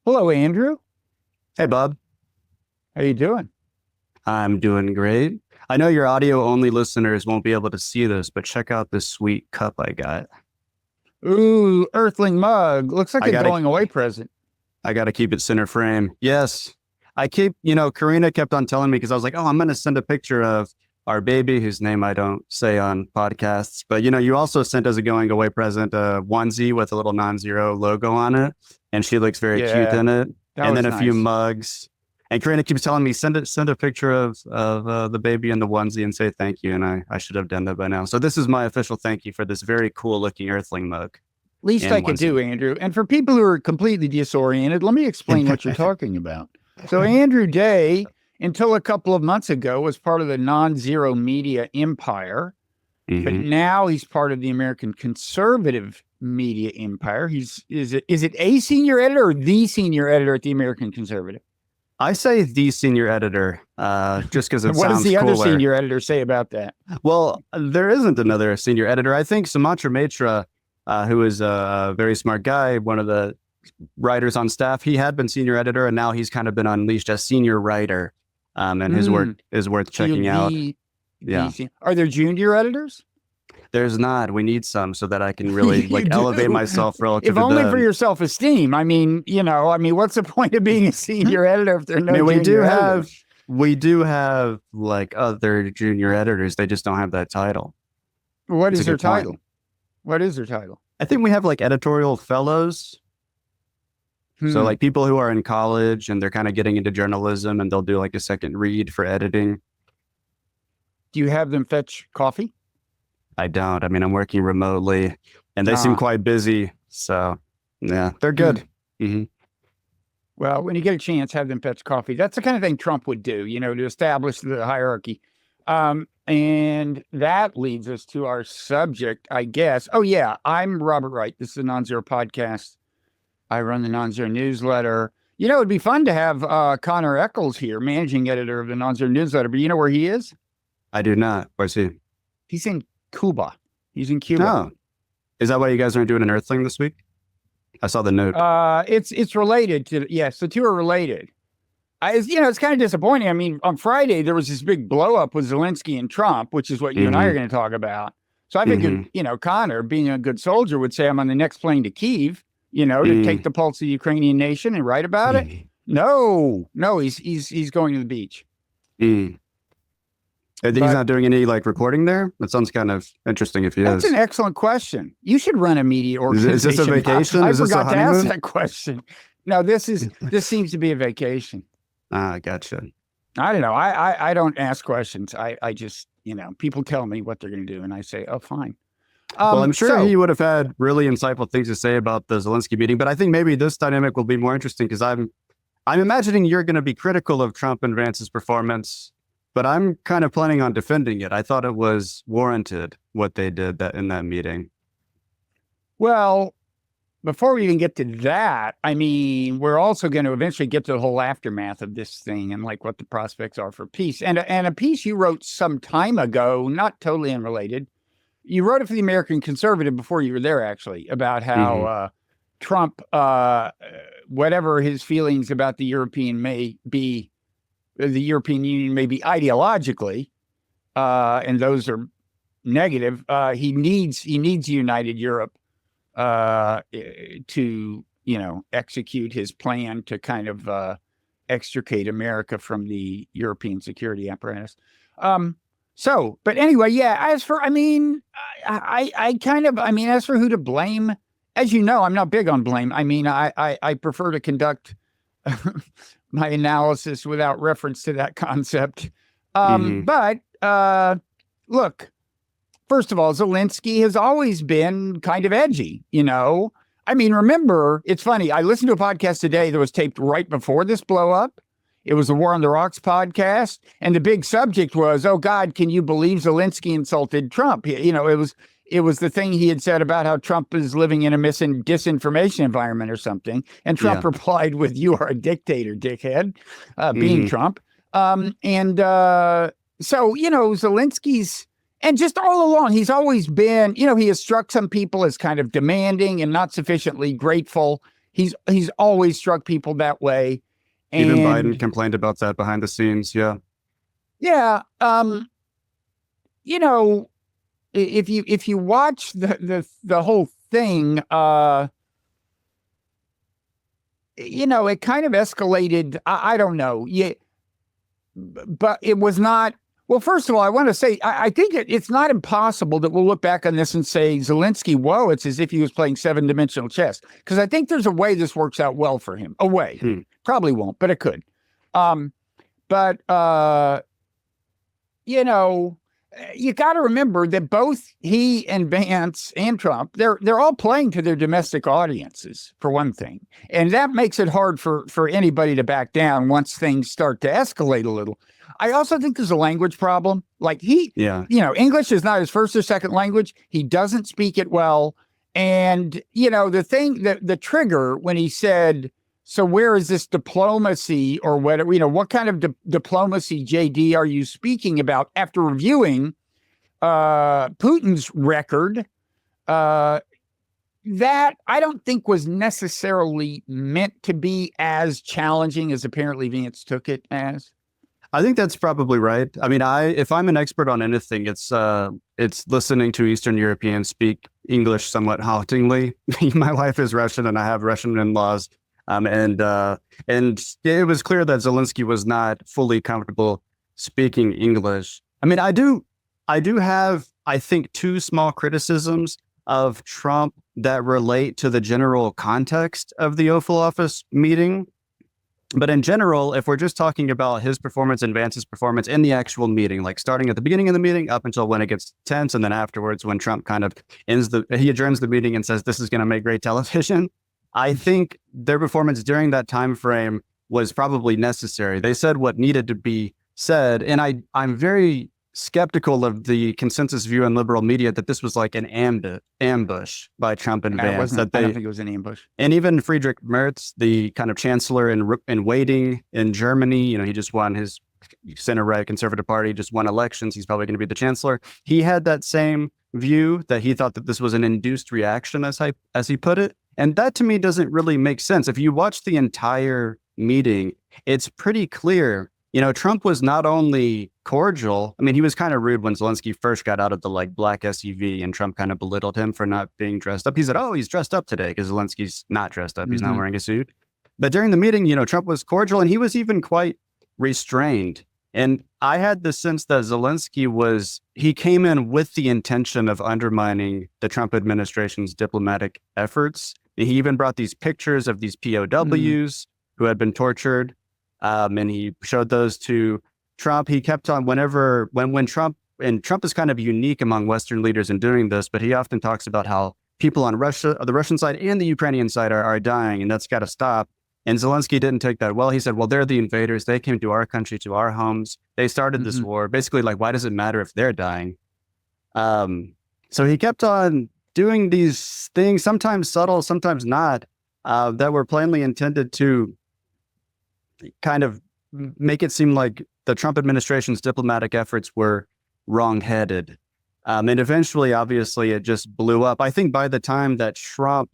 Hello, Andrew. Hey, Bob. How you doing? I'm doing great. I know your audio only listeners won't be able to see this, but check out this sweet cup I got. Ooh, Earthling mug. Looks like I a gotta, going away present. I gotta keep it center frame. Yes. Karina kept on telling me because I was like, oh, I'm gonna send a picture of our baby, whose name I don't say on podcasts. But you also sent as a going away present a onesie with a little Nonzero logo on it, and she looks very cute Yeah, in it. that And was then a few nice. mugs. And Karina keeps telling me send a picture of the baby in the onesie and say thank you. And I should have done that by now. So this is my official thank you for this very cool looking Earthling mug Least I and could do, onesie. Andrew. And for people who are completely disoriented, let me explain what you're talking about. So Andrew Day, until a couple of months ago, was part of the non-zero media empire, but Hmm. now he's part of the American conservative media empire. Is it a senior editor or the senior editor at the American Conservative? I say the senior editor, just because it What does sounds the other cooler. senior editor say about that? Well, there isn't another senior editor. I think Sumatra Mitra, who is a very smart guy, one of the writers on staff, he had been senior editor, and now he's kind of been unleashed as senior writer. And his work Hmm. is worth So you're checking out. Yeah, are there junior editors? there's not. We need some so that I can really You elevate do. myself relative If to only for them. your self-esteem. What's the point of being a senior editor if there are I no mean, junior editors? we do have like other junior editors. They just don't have that title. What It's a is their good point. title? What is their title? I think we have like editorial fellows. So Hmm. like people who are in college and they're kind of getting into journalism and they'll do like a second read for editing. Do you have them fetch coffee? I don't. I mean, I'm working remotely and they seem Ah. quite busy. So yeah, they're Hmm. good. Hmm. Well, when you get a chance, have them fetch coffee. That's the kind of thing Trump would do, to establish the hierarchy. And that leads us to our subject, I guess. Oh, yeah. I'm Robert Wright. This is a Nonzero podcast. I run the Nonzero newsletter. It'd be fun to have Connor Eccles here, managing editor of the Nonzero newsletter. But you know where he is? I do not. Where's he? He's in Cuba. He's in Cuba. Oh, is that why you guys aren't doing an Earthling this week? I saw the note. It's related to, yes, the two are related. It's kind of disappointing. I mean, on Friday, there was this big blow up with Zelensky and Trump, which is what you and I are Hmm. going to talk about. So I figured, Hmm. Connor, being a good soldier, would say I'm on the next plane to Kyiv, to take Mm. the pulse of the Ukrainian nation and write about it. No, he's going to the beach. Mm. He's But not doing any like reporting there? That sounds kind of interesting if he that's an is. excellent question. You should run a media Is this a organization. vacation? I Is this a forgot to ask honeymoon? that question. No, this seems to be a vacation. Ah, gotcha. I don't know. I don't ask questions. I just, people tell me what they're going to do, and I say, oh, fine. Well, I'm sure So he would have had really insightful things to say about the Zelensky meeting, but I think maybe this dynamic will be more interesting because I'm imagining you're going to be critical of Trump and Vance's performance, but I'm kind of planning on defending it. I thought it was warranted what they did that in that meeting. well, before we even get to that, I mean, we're also going to eventually get to the whole aftermath of this thing and like what the prospects are for peace. And a piece you wrote some time ago, not totally unrelated. You wrote it for the American Conservative before you were there, actually, about how Hmm. Trump, whatever his feelings about the European Union may be ideologically, and those are negative. He needs a united Europe to execute his plan to kind of extricate America from the European security apparatus. But anyway, yeah. As for who to blame, as you know, I'm not big on blame. I mean, I prefer to conduct my analysis without reference to that concept. Hmm. But look, first of all, Zelensky has always been kind of edgy, I mean, remember, it's funny. I listened to a podcast today that was taped right before this blow up. It was the War on the Rocks podcast. And the big subject was, oh, God, can you believe Zelensky insulted Trump? It was the thing he had said about how Trump is living in a disinformation environment or something. And Trump Yeah. replied with, you are a dictator, dickhead, being Hmm. Trump. So, Zelensky's And just all along, he's always been, he has struck some people as kind of demanding and not sufficiently grateful. He's always struck people that way. Even And Biden complained about that behind the scenes. Yeah. yeah, if you watch the whole thing, it kind of escalated. I don't know. Yeah, but it was not. Well, first of all, I want to say, I think it's not impossible that we'll look back on this and say, Zelensky, whoa, it's as if he was playing 7-dimensional chess. Because I think there's a way this works out well for him. A way. Probably won't, but it could. You got to remember that both he and Vance and Trump, they're all playing to their domestic audiences, for one thing. And that makes it hard for anybody to back down once things start to escalate a little. I also think there's a language problem. Like English is not his first or second language. He doesn't speak it well. And, the trigger when he said, so where is this diplomacy or whatever, what kind of diplomacy, JD, are you speaking about after reviewing Putin's record? That I don't think was necessarily meant to be as challenging as apparently Vance took it as. I think that's probably right. I mean, if I'm an expert on anything, it's listening to Eastern Europeans speak English somewhat hauntingly. My wife is Russian, and I have Russian in-laws, and it was clear that Zelensky was not fully comfortable speaking English. I mean, I do have, I think, two small criticisms of Trump that relate to the general context of the Oval Office meeting. But in general, if we're just talking about his performance and Vance's performance in the actual meeting, like starting at the beginning of the meeting up until when it gets tense, and then afterwards when Trump kind of he adjourns the meeting and says, this is going to make great television. I think their performance during that time frame was probably necessary. They said what needed to be said. And I'm very skeptical of the consensus view in liberal media that this was like an ambush by Trump and Vance. I don't think it was an ambush. And even Friedrich Merz, the kind of chancellor in waiting in Germany, he just won his center-right conservative party, just won elections. He's probably going to be the chancellor. He had that same view that he thought that this was an induced reaction, as he put it. And that to me doesn't really make sense. If you watch the entire meeting, it's pretty clear. Trump was not only cordial. I mean, he was kind of rude when Zelensky first got out of the black SUV, and Trump kind of belittled him for not being dressed up. He said, oh, he's dressed up today, because Zelensky's not dressed up. He's not wearing a suit. But during the meeting, Trump was cordial, and he was even quite restrained. And I had the sense that Zelensky he came in with the intention of undermining the Trump administration's diplomatic efforts. He even brought these pictures of these POWs who had been tortured. And he showed those to Trump. He kept on when Trump is kind of unique among Western leaders in doing this, but he often talks about how people on the Russian side and the Ukrainian side are dying, and that's got to stop. And Zelensky didn't take that well. He said, well, they're the invaders. They came to our country, to our homes. They started this war. Basically, why does it matter if they're dying? So he kept on doing these things, sometimes subtle, sometimes not, that were plainly intended to kind of make it seem like the Trump administration's diplomatic efforts were wrong-headed. And eventually, obviously, it just blew up. I think by the time that Trump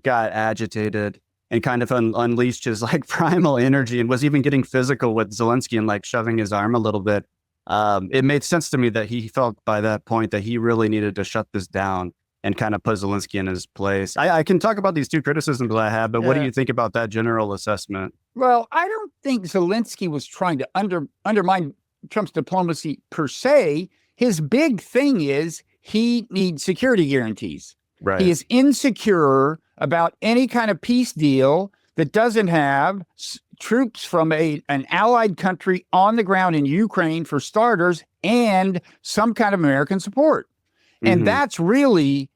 got agitated and kind of unleashed his primal energy and was even getting physical with Zelensky and shoving his arm a little bit, it made sense to me that he felt by that point that he really needed to shut this down and kind of put Zelensky in his place. I can talk about these two criticisms that I have, but what do you think about that general assessment? Well, I don't think Zelensky was trying to undermine Trump's diplomacy per se. His big thing is he needs security guarantees. Right. He is insecure about any kind of peace deal that doesn't have troops from an allied country on the ground in Ukraine, for starters, and some kind of American support. And that's really,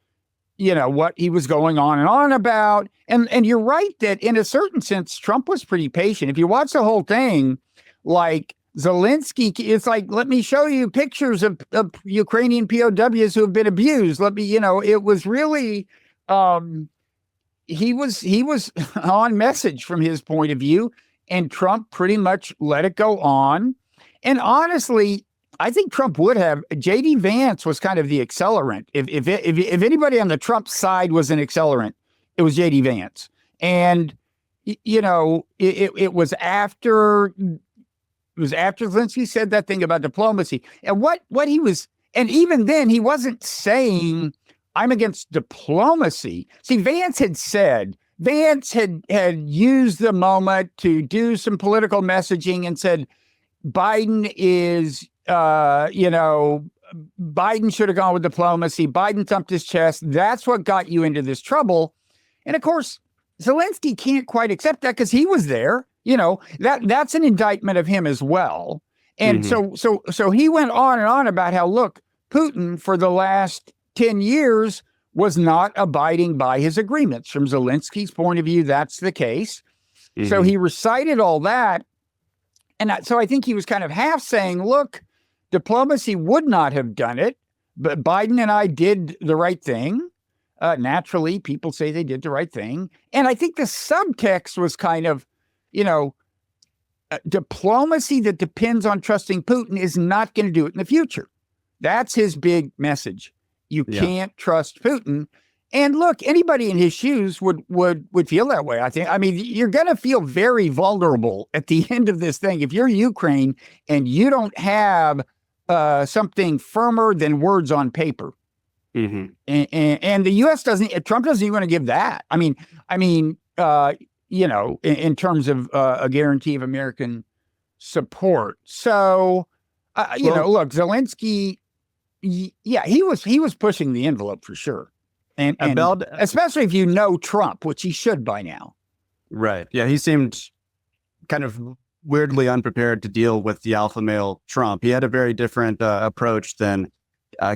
what he was going on and on about. And you're right that in a certain sense, Trump was pretty patient. If you watch the whole thing, Zelensky, it's let me show you pictures of Ukrainian POWs who have been abused. Let me, it was really, he was on message from his point of view, and Trump pretty much let it go on. And honestly, I think Trump would have. J.D. Vance was kind of the accelerant. If anybody on the Trump side was an accelerant, it was J.D. Vance. And it was after Zelensky said that thing about diplomacy. And what he was, and even then he wasn't saying I'm against diplomacy. See, Vance had used the moment to do some political messaging and said Biden is, Biden should have gone with diplomacy. Biden thumped his chest. That's what got you into this trouble. And of course, Zelensky can't quite accept that because he was there. That's an indictment of him as well. And so he went on and on about how, look, Putin for the last 10 years was not abiding by his agreements. From Zelensky's point of view, that's the case. So he recited all that. And so I think he was kind of half saying, look, diplomacy would not have done it, but Biden and I did the right thing. Naturally, people say they did the right thing. And I think the subtext was kind of, diplomacy that depends on trusting Putin is not going to do it in the future. That's his big message. You can't trust Putin. And look, anybody in his shoes would feel that way, I think. I mean, you're going to feel very vulnerable at the end of this thing. If you're Ukraine and you don't have something firmer than words on paper. And the U.S. Trump doesn't even want to give that. I mean, in terms of a guarantee of American support. So, look, Zelensky, he was pushing the envelope for sure. And especially if you know Trump, which he should by now. Right. Yeah, he seemed kind of weirdly unprepared to deal with the alpha male Trump. He had a very different approach than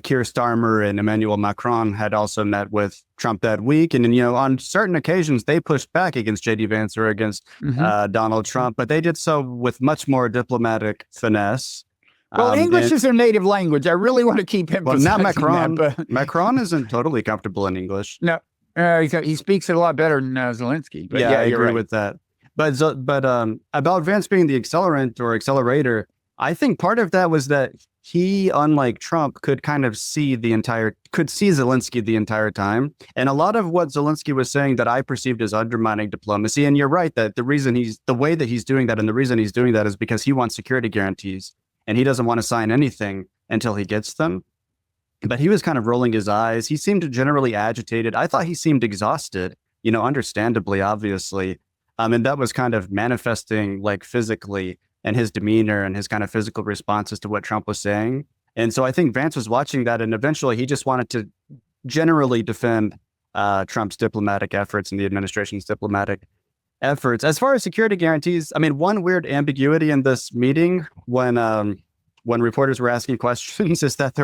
Keir Starmer and Emmanuel Macron had also met with Trump that week. And on certain occasions, they pushed back against J.D. Vance or against Donald Trump, but they did so with much more diplomatic finesse. Well, English is their native language. I really want to keep emphasizing now Macron, that. But Macron isn't totally comfortable in English. No, he speaks it a lot better than Zelensky. But I agree with that. But about Vance being the accelerant or accelerator, I think part of that was that he, unlike Trump, could kind of see Zelensky the entire time. And a lot of what Zelensky was saying that I perceived as undermining diplomacy. And you're right that the way that he's doing that and the reason he's doing that is because he wants security guarantees and he doesn't want to sign anything until he gets them. But he was kind of rolling his eyes. He seemed generally agitated. I thought he seemed exhausted, understandably, obviously. And that was kind of manifesting like physically and his demeanor and his kind of physical responses to what Trump was saying. And so I think Vance was watching that, and eventually he just wanted to generally defend Trump's diplomatic efforts and the administration's diplomatic efforts. As far as security guarantees, I mean, one weird ambiguity in this meeting when reporters were asking questions is that they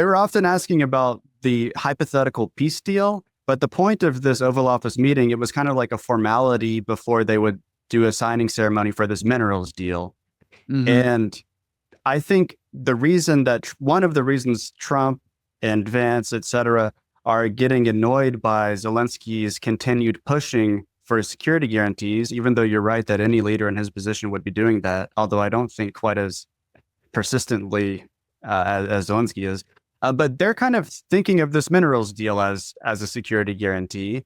were often asking about the hypothetical peace deal. But the point of this Oval Office meeting, it was kind of like a formality before they would do a signing ceremony for this minerals deal. And I think one of the reasons Trump and Vance, et cetera, are getting annoyed by Zelensky's continued pushing for security guarantees, even though you're right that any leader in his position would be doing that, although I don't think quite as persistently as Zelensky is. But they're kind of thinking of this minerals deal as a security guarantee.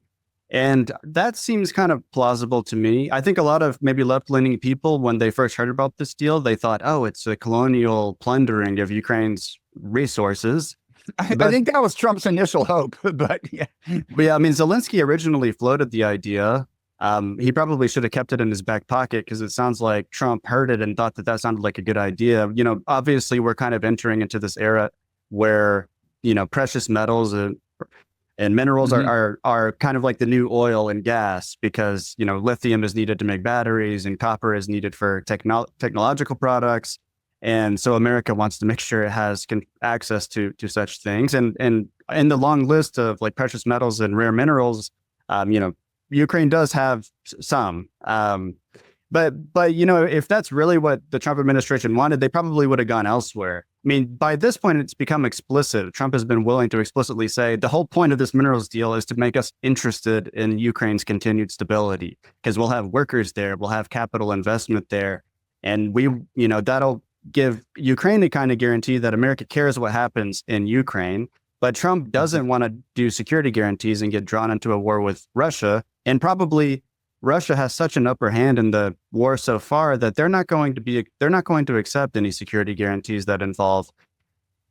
And that seems kind of plausible to me. I think a lot of maybe left-leaning people, when they first heard about this deal, they thought, oh, it's a colonial plundering of Ukraine's resources. I think that was Trump's initial hope, but yeah. But yeah, I mean, Zelensky originally floated the idea. He probably should have kept it in his back pocket because it sounds like Trump heard it and thought that sounded like a good idea. Obviously, we're kind of entering into this era where, precious metals and minerals are kind of like the new oil and gas because, lithium is needed to make batteries and copper is needed for technological products. And so America wants to make sure it has access to such things. And in the long list of like precious metals and rare minerals, Ukraine does have some. But if that's really what the Trump administration wanted, they probably would have gone elsewhere. I mean, by this point, it's become explicit. Trump has been willing to explicitly say the whole point of this minerals deal is to make us interested in Ukraine's continued stability because we'll have workers there, we'll have capital investment there, and that'll give Ukraine a kind of guarantee that America cares what happens in Ukraine. But Trump doesn't want to do security guarantees and get drawn into a war with Russia. And probably Russia has such an upper hand in the war so far that they're not going to accept any security guarantees that involve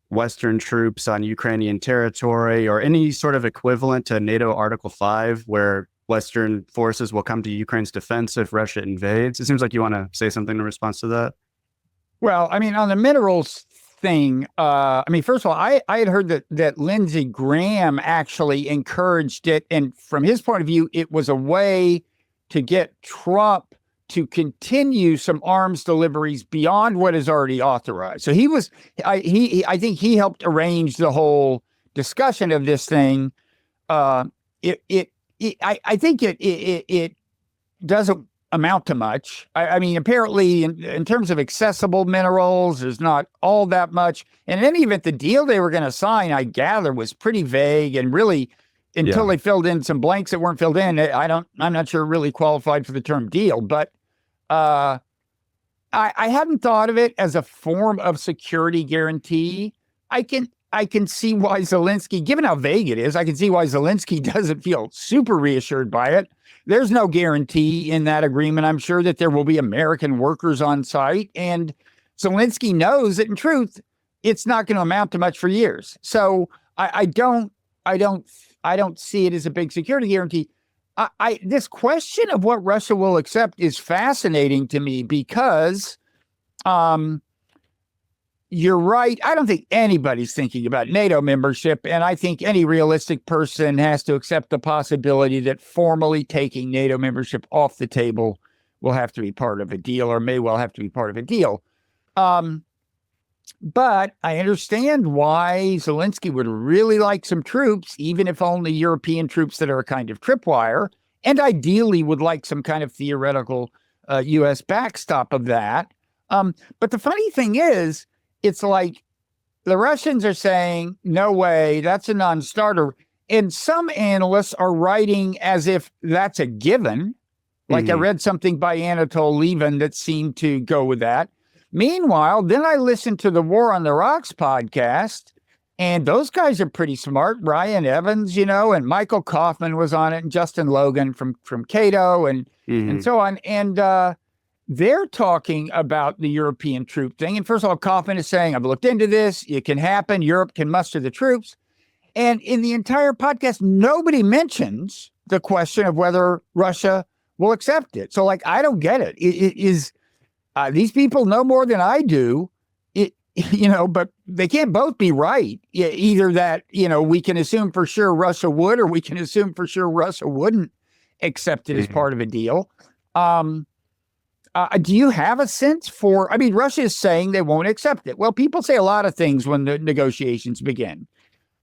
Western troops on Ukrainian territory or any sort of equivalent to NATO Article 5, where Western forces will come to Ukraine's defense if Russia invades. It seems like you want to say something in response to that. Well, I mean, on the minerals thing, first of all, I had heard that Lindsey Graham actually encouraged it. And from his point of view, it was a way to get Trump to continue some arms deliveries beyond what is already authorized. So I think he helped arrange the whole discussion of this thing. I think it doesn't amount to much. I mean, apparently in terms of accessible minerals, there's not all that much. And in any event, the deal they were going to sign, I gather, was pretty vague and really, until they filled in some blanks that weren't filled in, I'm not sure really qualified for the term deal. But I hadn't thought of it as a form of security guarantee. I can see why Zelensky, given how vague it is, I can see why Zelensky doesn't feel super reassured by it. There's no guarantee in that agreement, I'm sure, that there will be American workers on site. And Zelensky knows that in truth, it's not going to amount to much for years. So I don't see it as a big security guarantee. This question of what Russia will accept is fascinating to me because you're right. I don't think anybody's thinking about NATO membership. And I think any realistic person has to accept the possibility that formally taking NATO membership off the table will have to be part of a deal or may well have to be part of a deal. But I understand why Zelensky would really like some troops, even if only European troops that are a kind of tripwire, and ideally would like some kind of theoretical U.S. backstop of that. But the funny thing is, it's like the Russians are saying, no way, that's a non-starter. And some analysts are writing as if that's a given. Like I read something by Anatol Levin that seemed to go with that. Meanwhile, then I listened to the War on the Rocks podcast, and those guys are pretty smart. Ryan Evans, and Michael Kaufman was on it, and Justin Logan from Cato, and so on. And they're talking about the European troop thing. And first of all, Kaufman is saying, I've looked into this. It can happen. Europe can muster the troops. And in the entire podcast, nobody mentions the question of whether Russia will accept it. So, I don't get it. These people know more than I do, but they can't both be right. Either that, we can assume for sure Russia would, or we can assume for sure Russia wouldn't accept it as part of a deal. Do you have a sense for, Russia is saying they won't accept it. Well, people say a lot of things when the negotiations begin.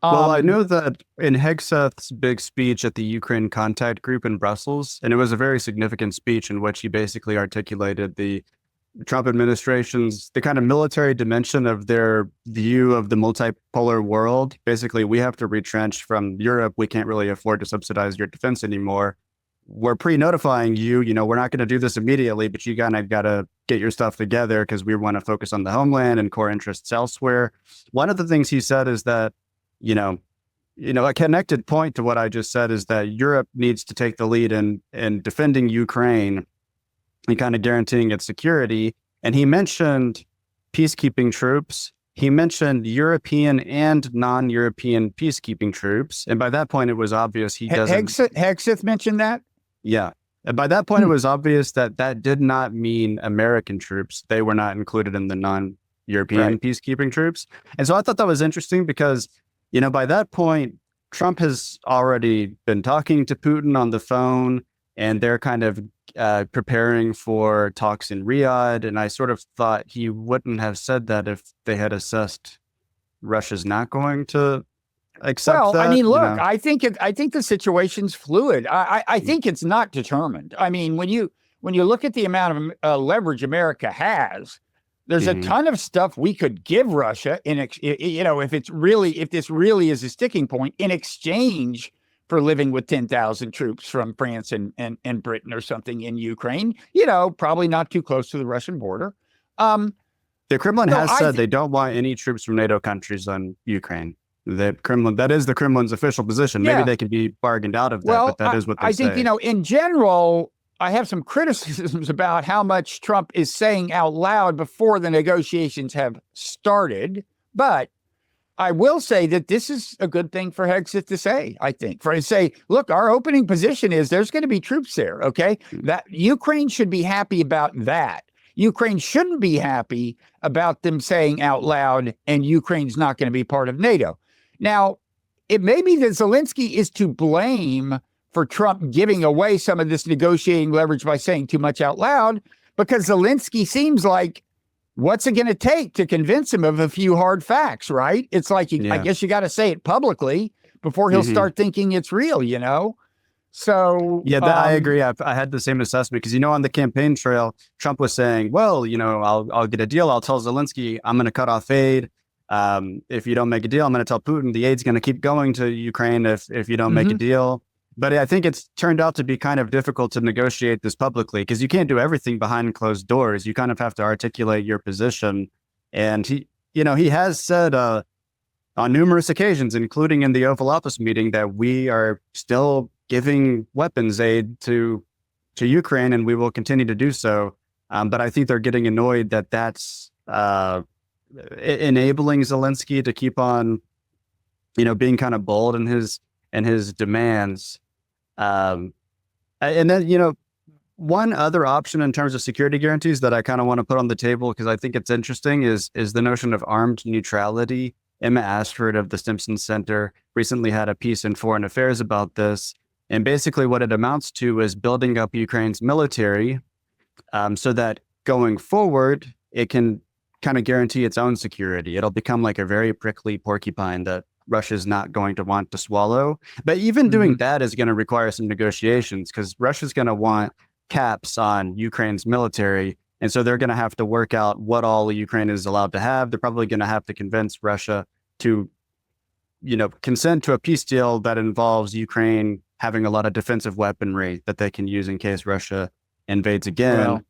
Well, I know that in Hegseth's big speech at the Ukraine contact group in Brussels, and it was a very significant speech in which he basically articulated the Trump administration's, the kind of military dimension of their view of the multipolar world. Basically, we have to retrench from Europe. We can't really afford to subsidize your defense anymore. We're pre-notifying you, we're not going to do this immediately, but you kind of got to get your stuff together because we want to focus on the homeland and core interests elsewhere. One of the things he said is that, a connected point to what I just said is that Europe needs to take the lead in defending Ukraine and kind of guaranteeing its security. And he mentioned peacekeeping troops. He mentioned European and non-European peacekeeping troops. And by that point, it was obvious he doesn't... Hegseth mentioned that? Yeah. And by that point, it was obvious that did not mean American troops. They were not included in the non-European peacekeeping troops. And so I thought that was interesting because, by that point, Trump has already been talking to Putin on the phone, and they're kind of preparing for talks in Riyadh. And I sort of thought he wouldn't have said that if they had assessed Russia's not going to accept that. Look, I think the situation's fluid. I think it's not determined. When you look at the amount of leverage America has, there's a ton of stuff we could give Russia if this really is a sticking point, in exchange for living with 10,000 troops from France and Britain or something in Ukraine, probably not too close to the Russian border. The Kremlin No, has said they don't want any troops from NATO countries on Ukraine. The Kremlin, that is the Kremlin's official position. Maybe they could be bargained out of that, but that is what they I say. think, in general, I have some criticisms about how much Trump is saying out loud before the negotiations have started. But I will say that this is a good thing for Hegseth to say, I think, for to say, look, our opening position is there's going to be troops there. Okay. That Ukraine should be happy about that. Ukraine shouldn't be happy about them saying out loud, and Ukraine's not going to be part of NATO. Now, it may be that Zelensky is to blame for Trump giving away some of this negotiating leverage by saying too much out loud, because Zelensky seems like, what's it going to take to convince him of a few hard facts, right? It's like, I guess you got to say it publicly before he'll start thinking it's real, So yeah, I agree. I had the same assessment because, on the campaign trail, Trump was saying, well, I'll get a deal. I'll tell Zelensky I'm going to cut off aid. If you don't make a deal, I'm going to tell Putin the aid's going to keep going to Ukraine if you don't make a deal. But I think it's turned out to be kind of difficult to negotiate this publicly because you can't do everything behind closed doors. You kind of have to articulate your position. And he has said on numerous occasions, including in the Oval Office meeting, that we are still giving weapons aid to Ukraine, and we will continue to do so. But I think they're getting annoyed that that's enabling Zelensky to keep on, being kind of bold in his demands. And then, one other option in terms of security guarantees that I kind of want to put on the table because I think it's interesting is the notion of armed neutrality. Emma Ashford of the Stimson Center recently had a piece in Foreign Affairs about this. And basically what it amounts to is building up Ukraine's military so that going forward, it can kind of guarantee its own security. It'll become like a very prickly porcupine that Russia's not going to want to swallow. But even doing that is going to require some negotiations because Russia's going to want caps on Ukraine's military. And so they're going to have to work out what all Ukraine is allowed to have. They're probably going to have to convince Russia to, consent to a peace deal that involves Ukraine having a lot of defensive weaponry that they can use in case Russia invades again.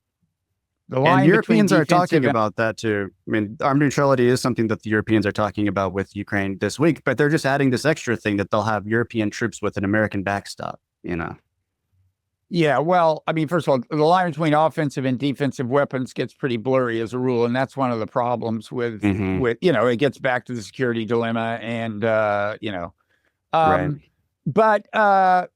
Well, and Europeans are talking about that too. I mean, armed neutrality is something that the Europeans are talking about with Ukraine this week, but they're just adding this extra thing that they'll have European troops with an American backstop, Yeah, well, I mean, first of all, the line between offensive and defensive weapons gets pretty blurry as a rule, and that's one of the problems with it gets back to the security dilemma, and right. But armed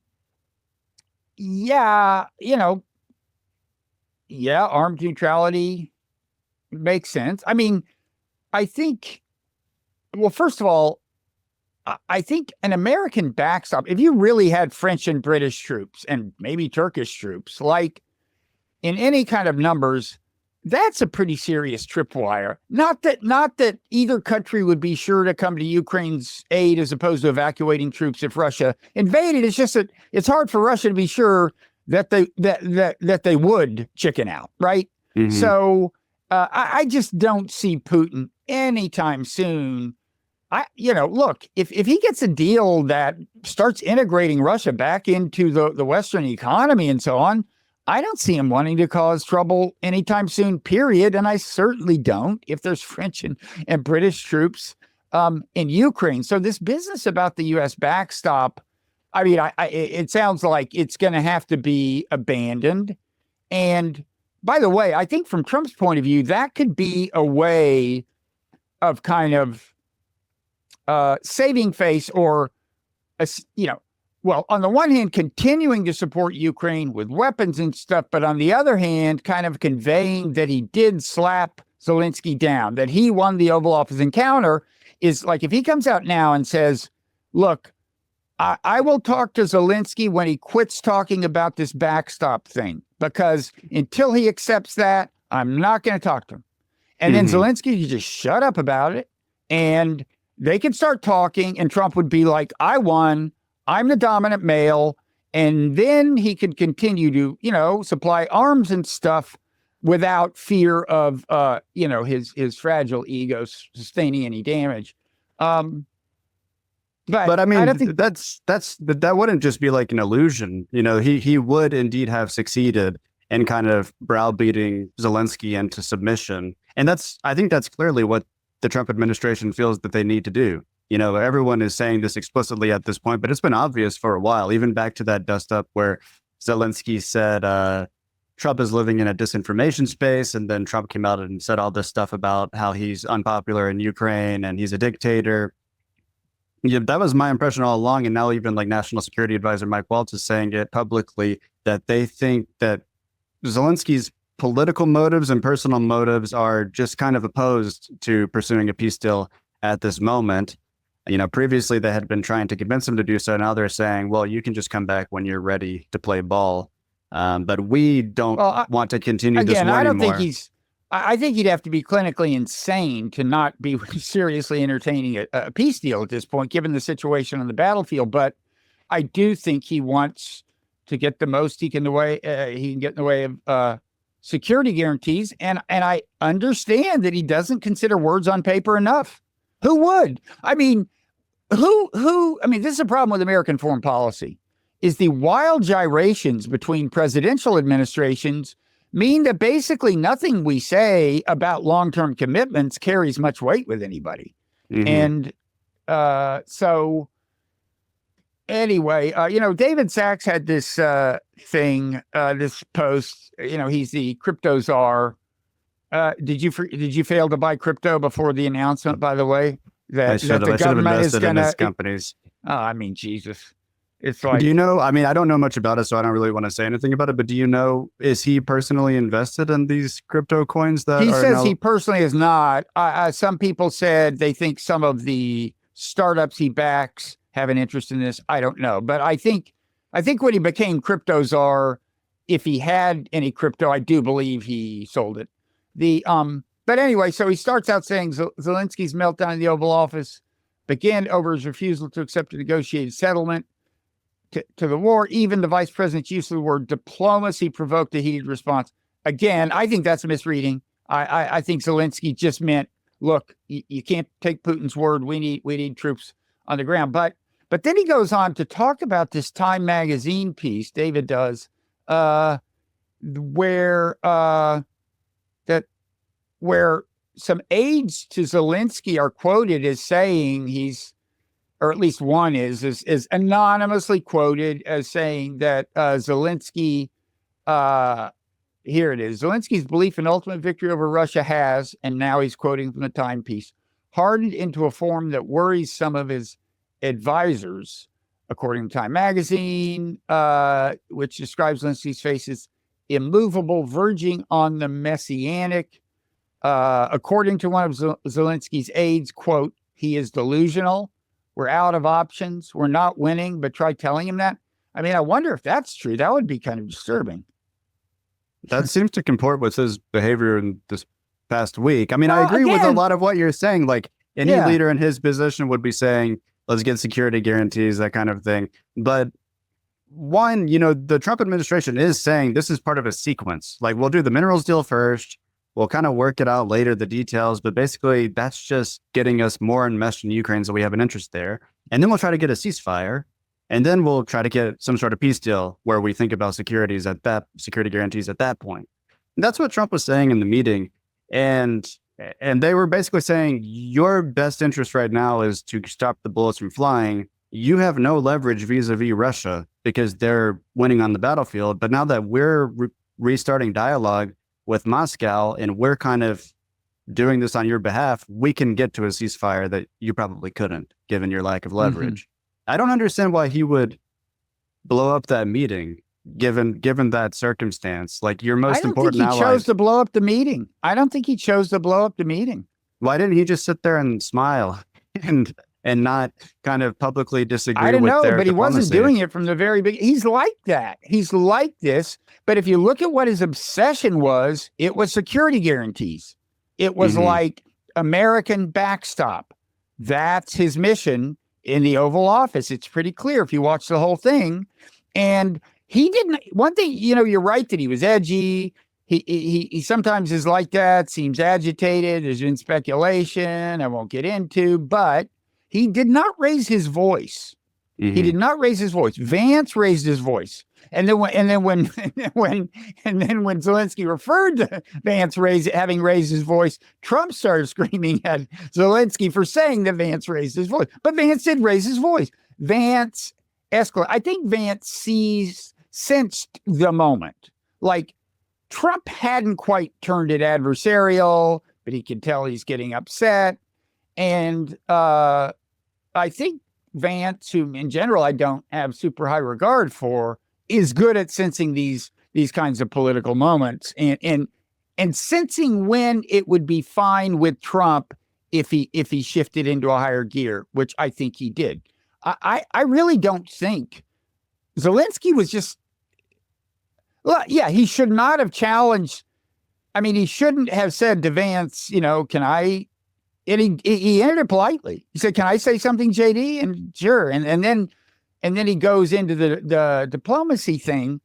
neutrality makes sense. I mean, I think, well, first of all, I think an American backstop, if you really had French and British troops and maybe Turkish troops, like in any kind of numbers, that's a pretty serious tripwire. Not that either country would be sure to come to Ukraine's aid as opposed to evacuating troops if Russia invaded. It's just that it's hard for Russia to be sure that they would chicken out, right? So I just don't see Putin anytime soon. Look, if he gets a deal that starts integrating Russia back into the Western economy and so on, I don't see him wanting to cause trouble anytime soon, period. And I certainly don't if there's French and British troops in Ukraine. So this business about the U.S. backstop, I mean, it sounds like it's going to have to be abandoned. And by the way, I think from Trump's point of view, that could be a way of kind of saving face or, well, on the one hand, continuing to support Ukraine with weapons and stuff, but on the other hand, kind of conveying that he did slap Zelensky down, that he won the Oval Office encounter is like, if he comes out now and says, look, I will talk to Zelensky when he quits talking about this backstop thing, because until he accepts that, I'm not going to talk to him. And then Zelensky can just shut up about it and they can start talking and Trump would be like, I won. I'm the dominant male. And then he could continue to, supply arms and stuff without fear of, his fragile ego sustaining any damage. But I mean, I don't think that wouldn't just be like an illusion. He would indeed have succeeded in kind of browbeating Zelensky into submission. And I think that's clearly what the Trump administration feels that they need to do. Everyone is saying this explicitly at this point, but it's been obvious for a while, even back to that dust up where Zelensky said Trump is living in a disinformation space. And then Trump came out and said all this stuff about how he's unpopular in Ukraine and he's a dictator. Yeah, that was my impression all along. And now even like National Security Advisor Mike Waltz is saying it publicly that they think that Zelensky's political motives and personal motives are just kind of opposed to pursuing a peace deal at this moment. Previously they had been trying to convince him to do so. Now they're saying, well, you can just come back when you're ready to play ball. But we don't want to continue this war anymore. I think he'd have to be clinically insane to not be seriously entertaining a peace deal at this point, given the situation on the battlefield. But I do think he wants to get the most he can get in the way of security guarantees. And I understand that he doesn't consider words on paper enough. Who would? I mean, this is a problem with American foreign policy, is the wild gyrations between presidential administrations mean that basically nothing we say about long-term commitments carries much weight with anybody. Mm-hmm. And so anyway, David Sachs had this thing, this post, he's the crypto czar. Did you fail to buy crypto before the announcement, by the way, that the government is going to companies? Oh, I mean, Jesus. It's like, do you know, I don't know much about it, so I don't really want to say anything about it, but do you know, is he personally invested in these crypto coins that he says he personally is not? Some people said they think some of the startups he backs have an interest in this. I don't know. But I think when he became crypto czar, if he had any crypto, I do believe he sold it. But anyway, so he starts out saying Zelensky's meltdown in the Oval Office began over his refusal to accept a negotiated settlement to the war. Even the vice president's use of the word diplomacy provoked a heated response. Again, I think that's a misreading. I think Zelensky just meant, look, you can't take Putin's word. We need troops on the ground. But then he goes on to talk about this Time magazine piece, David does, where some aides to Zelensky are quoted as saying or at least one is anonymously quoted as saying that Zelensky, here it is, Zelensky's belief in ultimate victory over Russia has, and now he's quoting from the timepiece, hardened into a form that worries some of his advisors, according to Time magazine, which describes Zelensky's face as immovable, verging on the messianic. According to one of Zelensky's aides, quote, he is delusional. We're out of options. We're not winning, but try telling him that. I mean, I wonder if that's true. That would be kind of disturbing. That seems to comport with his behavior in this past week. I mean, I agree with a lot of what you're saying. Like any leader in his position would be saying, let's get security guarantees, that kind of thing. But one, the Trump administration is saying this is part of a sequence. Like, we'll do the minerals deal first. We'll kind of work it out later, the details, but basically that's just getting us more enmeshed in Ukraine so we have an interest there. And then we'll try to get a ceasefire, and then we'll try to get some sort of peace deal where we think about security guarantees at that point. And that's what Trump was saying in the meeting. And they were basically saying, your best interest right now is to stop the bullets from flying. You have no leverage vis-a-vis Russia because they're winning on the battlefield. But now that we're restarting dialogue with Moscow, and we're kind of doing this on your behalf, we can get to a ceasefire that you probably couldn't, given your lack of leverage. Mm-hmm. I don't understand why he would blow up that meeting, given that circumstance. Like, your most important ally. I don't think he chose to blow up the meeting. I don't think he chose to blow up the meeting. Why didn't he just sit there and smile and not kind of publicly disagree? I don't know, but he wasn't doing it from the very beginning. He's like that. He's like this. But if you look at what his obsession was, it was security guarantees. It was like American backstop. That's his mission in the Oval Office. It's pretty clear if you watch the whole thing. And he didn't. One thing, you're right that he was edgy. He sometimes is like that, seems agitated. There's been speculation I won't get into, but he did not raise his voice He did not raise his voice. Vance raised his voice. And then when Zelensky referred to Vance having raised his voice, Trump started screaming at Zelensky for saying that Vance raised his voice. But Vance did raise his voice. Vance escalated. I think Vance sensed the moment. Like, Trump hadn't quite turned it adversarial, but he could tell he's getting upset. And I think Vance, who in general I don't have super high regard for, is good at sensing these kinds of political moments and sensing when it would be fine with Trump if he shifted into a higher gear, which I think he did. I really don't think Zelensky was just, well, yeah, he should not have challenged. I mean, he shouldn't have said to Vance, can I? And he ended it politely. He said, "Can I say something, JD?" And sure. And then he goes into the diplomacy thing.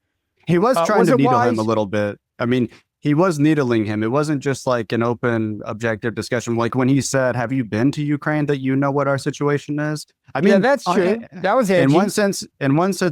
He was trying to needle him a little bit. I mean, he was needling him. It wasn't just like an open, objective discussion. Like when he said, "Have you been to Ukraine that you know what our situation is?" I mean, yeah, that's true. That was edgy. In one sense,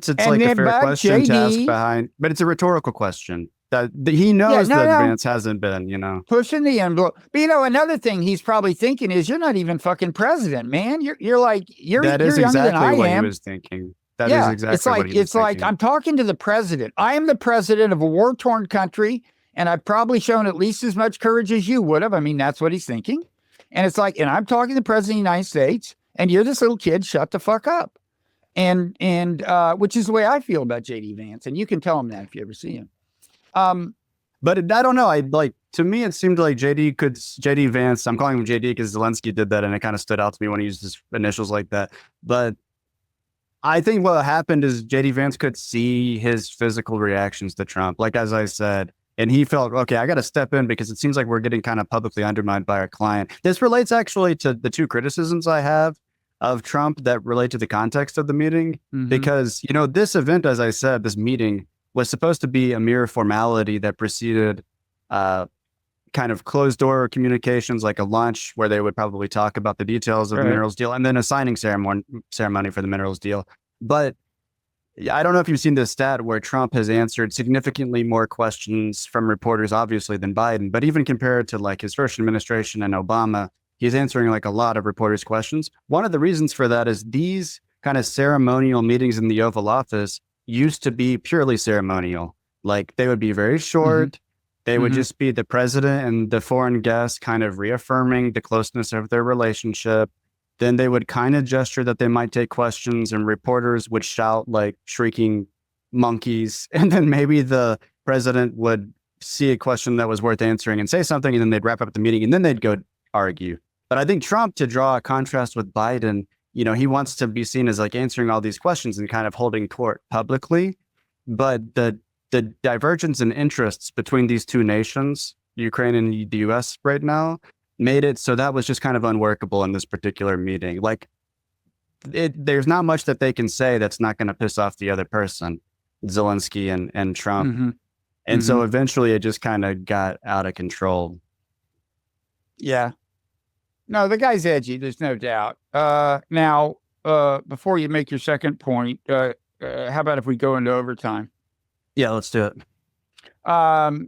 it's like a fair question JD, to ask behind, but it's a rhetorical question. That he knows that Vance hasn't been, pushing the envelope. But another thing he's probably thinking is, you're not even fucking president, man. You're that is younger exactly than I what am. He was thinking. That is exactly what he was thinking. Like I'm talking to the president. I am the president of a war-torn country, and I've probably shown at least as much courage as you would have. I mean, that's what he's thinking. And it's like, and I'm talking to the president of the United States, and you're this little kid. Shut the fuck up. And which is the way I feel about JD Vance, and you can tell him that if you ever see him. But I don't know. To me, it seemed like JD Vance, I'm calling him JD because Zelensky did that and it kind of stood out to me when he used his initials like that. But I think what happened is JD Vance could see his physical reactions to Trump, like as I said, and he felt, okay, I got to step in because it seems like we're getting kind of publicly undermined by our client. This relates actually to the two criticisms I have of Trump that relate to the context of the meeting, because, this event, as I said, this meeting was supposed to be a mere formality that preceded kind of closed door communications, like a lunch where they would probably talk about the details of the minerals deal and then a signing ceremony for the minerals deal. But I don't know if you've seen this stat where Trump has answered significantly more questions from reporters, obviously, than Biden. But even compared to like his first administration and Obama, he's answering like a lot of reporters' questions. One of the reasons for that is these kind of ceremonial meetings in the Oval Office used to be purely ceremonial. Like they would be very short. They would just be the president and the foreign guest kind of reaffirming the closeness of their relationship. Then they would kind of gesture that they might take questions and reporters would shout like shrieking monkeys. And then maybe the president would see a question that was worth answering and say something, and then they'd wrap up the meeting and then they'd go argue. But I think Trump, to draw a contrast with Biden, he wants to be seen as like answering all these questions and kind of holding court publicly. But the divergence in interests between these two nations, Ukraine and the US right now, made it so that was just kind of unworkable in this particular meeting. Like there's not much that they can say that's not going to piss off the other person, Zelensky and Trump. And so eventually it just kind of got out of control. Yeah. No, the guy's edgy. There's no doubt. Now, before you make your second point, how about if we go into overtime? Yeah, let's do it.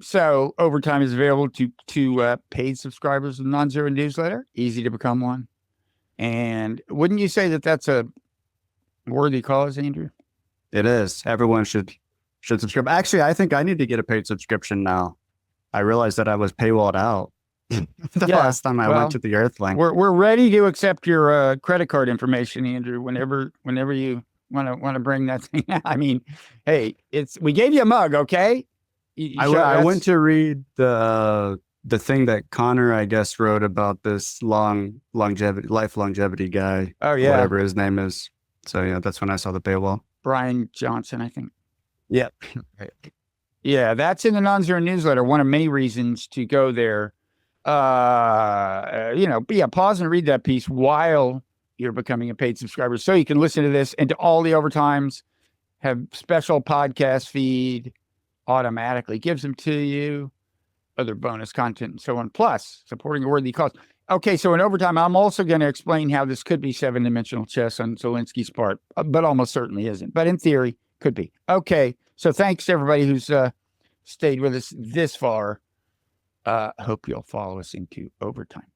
So overtime is available to paid subscribers of the Nonzero newsletter. Easy to become one. And wouldn't you say that that's a worthy cause, Andrew? It is. Everyone should subscribe. Actually, I think I need to get a paid subscription now. I realized that I was paywalled out. Last time I went to the Earthlink. We're ready to accept your credit card information, Andrew. Whenever you want to bring that thing out. I mean, hey, we gave you a mug, okay? I went to read the thing that Connor, I guess, wrote about this life longevity guy. Oh yeah, whatever his name is. So yeah, that's when I saw the paywall. Brian Johnson, I think. Yep. Yeah, that's in the Nonzero newsletter. One of many reasons to go there. Pause and read that piece while you're becoming a paid subscriber so you can listen to this and to all the overtimes, have special podcast feed, automatically gives them to you, other bonus content and so on, plus supporting a worthy cause. Okay, so in overtime, I'm also going to explain how this could be 7-dimensional chess on Zelensky's part, but almost certainly isn't. But in theory, could be. Okay, so thanks to everybody who's stayed with us this far. Hope you'll follow us into overtime.